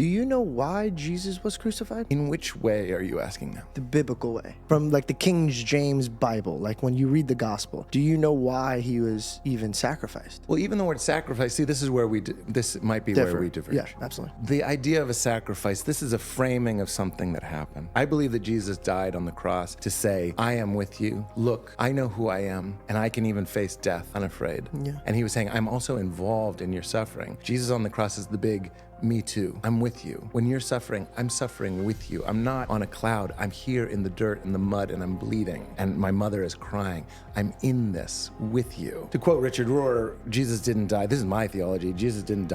Do you know why Jesus was crucified? In which way are you asking now? The biblical way. From like the King James Bible, like when you read the gospel. Do you know why he was even sacrificed? Well, even the word sacrifice, see, this is where this might be where we diverge. Yeah, absolutely. The idea of a sacrifice, this is a framing of something that happened. I believe that Jesus died on the cross to say, I am with you. Look, I know who I am, and I can even face death unafraid. Yeah. And he was saying, I'm also involved in your suffering. Jesus on the cross is the big me too. I'm with you. When you're suffering, I'm suffering with you. I'm not on a cloud. I'm here in the dirt, in the mud, and I'm bleeding. And my mother is crying. I'm in this with you. To quote Richard Rohr, Jesus didn't die. This is my theology. Jesus didn't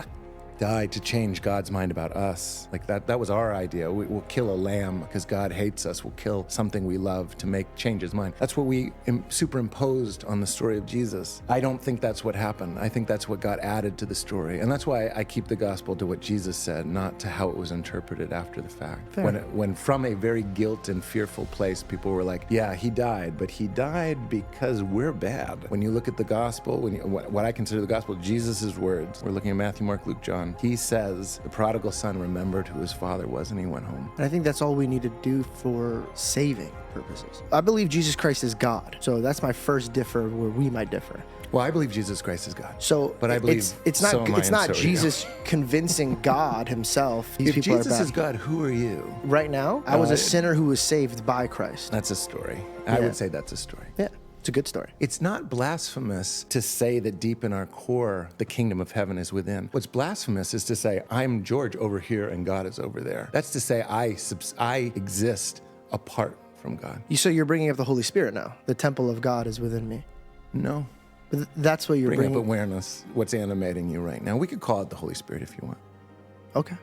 die to change God's mind about us. Like that was our idea. We'll kill a lamb because God hates us. We'll kill something we love to change his mind. That's what we superimposed on the story of Jesus. I don't think that's what happened. I think that's what got added to the story. And that's why I keep the gospel to what Jesus said, not to how it was interpreted after the fact. Fair. When from a very guilt and fearful place, people were like, yeah, he died, but he died because we're bad. When you look at the gospel, what I consider the gospel, Jesus' words, we're looking at Matthew, Mark, Luke, John, he says, the prodigal son remembered who his father was and he went home. And I think that's all we need to do for saving purposes. I believe Jesus Christ is God. So that's my first differ where we might differ. Well, I believe Jesus Christ is God. So, but I believe it's not Jesus convincing God himself. These if people Jesus are bad. is God, who are you? Right now, I was a sinner who was saved by Christ. That's a story. I would say that's a story. Yeah. It's a good story. It's not blasphemous to say that deep in our core, the kingdom of heaven is within. What's blasphemous is to say, I'm George over here and God is over there. That's to say I exist apart from God. So you're bringing up the Holy Spirit now. The temple of God is within me. No. But that's what you're bringing up awareness, what's animating you right now. We could call it the Holy Spirit if you want. Okay.